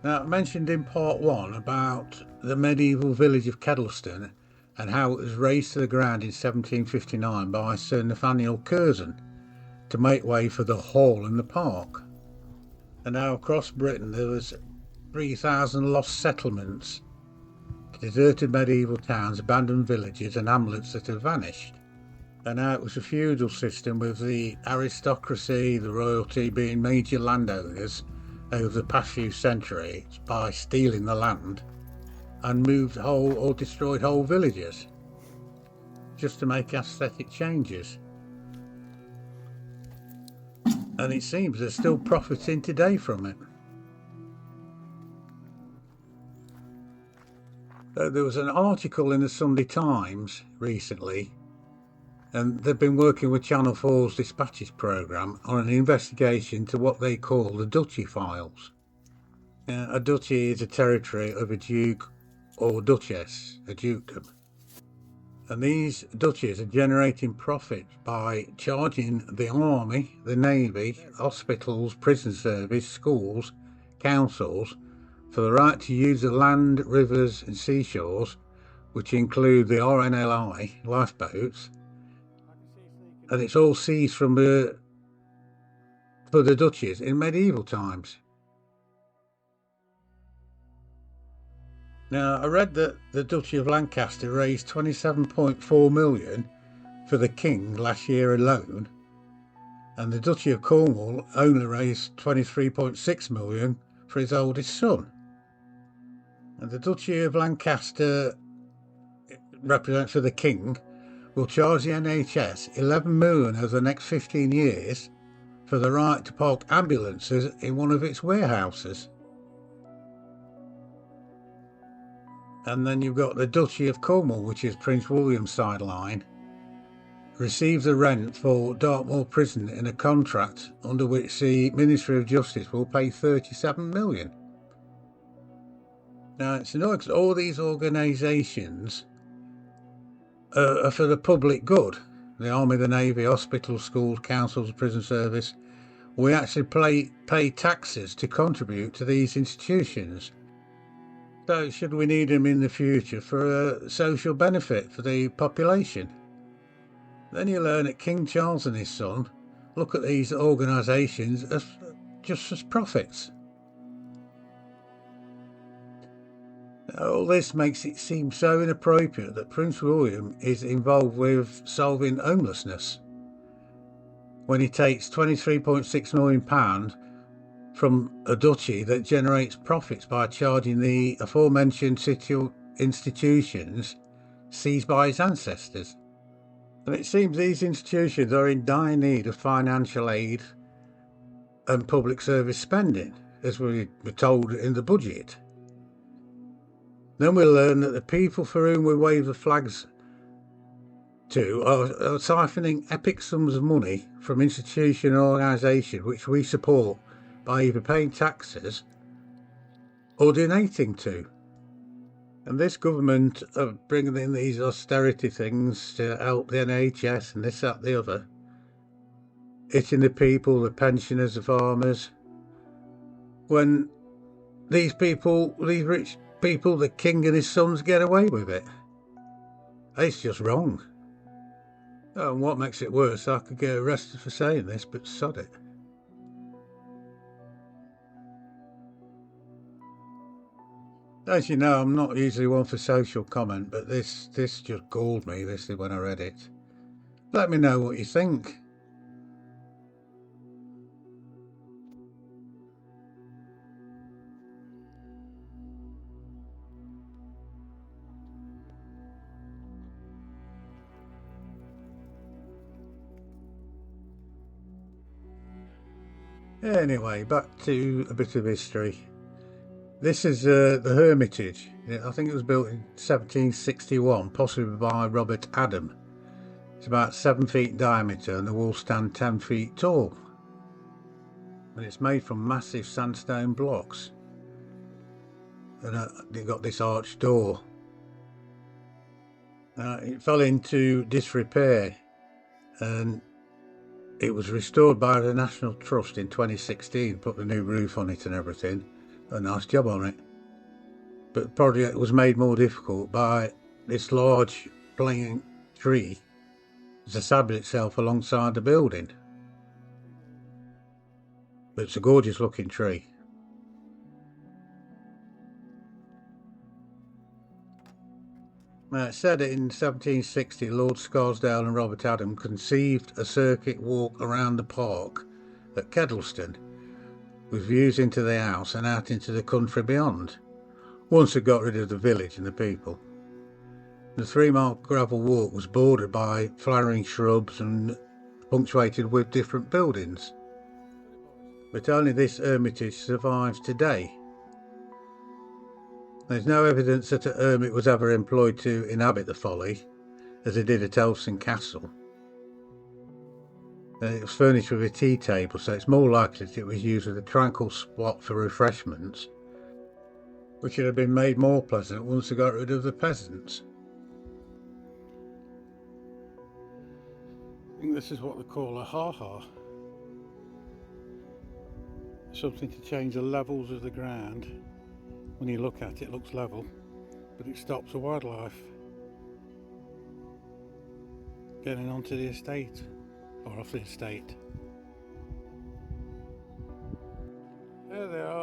Now, I mentioned in part one about the medieval village of Kedleston and how it was razed to the ground in 1759 by Sir Nathaniel Curzon to make way for the hall and the park. And now across Britain there was 3,000 lost settlements, deserted medieval towns, abandoned villages and hamlets that have vanished. And now it was a feudal system with the aristocracy, the royalty being major landowners over the past few centuries by stealing the land and moved whole or destroyed whole villages just to make aesthetic changes. And it seems they're still profiting today from it. There was an article in the Sunday Times recently, and they've been working with Channel 4's Dispatches programme on an investigation to what they call the Duchy files. A duchy is a territory of a duke or duchess, a dukedom. And these duchies are generating profit by charging the army, the navy, hospitals, prison service, schools, councils for the right to use the land, rivers and seashores, which include the RNLI lifeboats, and it's all seized from for the duchies in medieval times. Now, I read that the Duchy of Lancaster raised 27.4 million for the King last year alone, and the Duchy of Cornwall only raised 23.6 million for his oldest son. And the Duchy of Lancaster, represents for the King, will charge the NHS 11 million over the next 15 years for the right to park ambulances in one of its warehouses. And then you've got the Duchy of Cornwall, which is Prince William's sideline, receives a rent for Dartmoor Prison in a contract under which the Ministry of Justice will pay 37 million. Now, it's annoying, all these organisations are for the public good. The Army, the Navy, hospitals, schools, councils, prison service. We actually pay taxes to contribute to these institutions. So should we need them in the future for a social benefit for the population? Then you learn that King Charles and his son look at these organisations as just as profits. All this makes it seem so inappropriate that Prince William is involved with solving homelessness when he takes £23.6 million from a duchy that generates profits by charging the aforementioned institutions seized by his ancestors. And it seems these institutions are in dire need of financial aid and public service spending, as we were told in the budget. Then we'll learn that the people for whom we wave the flags to are siphoning epic sums of money from institution and organisation which we support by either paying taxes or donating to. And this government are bringing in these austerity things to help the NHS and this, that, the other, hitting the people, the pensioners, the farmers, when these people, these rich people, the King and his sons, get away with it. It's just wrong. Oh, and what makes it worse, I could get arrested for saying this, but sod it. As you know, I'm not usually one for social comment, but this just galled me, this when I read it. Let me know what you think. Anyway, back to a bit of history. This is the Hermitage. I think it was built in 1761, possibly by Robert Adam. It's about 7 feet in diameter and the walls stand 10 feet tall. And it's made from massive sandstone blocks. And they've got this arched door. It fell into disrepair and it was restored by the National Trust in 2016, put the new roof on it and everything. a nice job on it. But the project was made more difficult by this large flaming tree that's established itself alongside the building. But it's a gorgeous looking tree. Now, it's said that in 1760 Lord Scarsdale and Robert Adam conceived a circuit walk around the park at Kedleston, with views into the house and out into the country beyond, once it got rid of the village and the people. The 3-mile gravel walk was bordered by flowering shrubs and punctuated with different buildings. But only this hermitage survives today. There's no evidence that a hermit was ever employed to inhabit the folly, as they did at Elveston Castle. It was furnished with a tea table, so it's more likely that it was used as a tranquil spot for refreshments, which would have been made more pleasant once they got rid of the peasants. I think this is what they call a ha-ha. Something to change the levels of the ground. When you look at it, it looks level, but it stops the wildlife getting onto the estate or off the estate. There they are.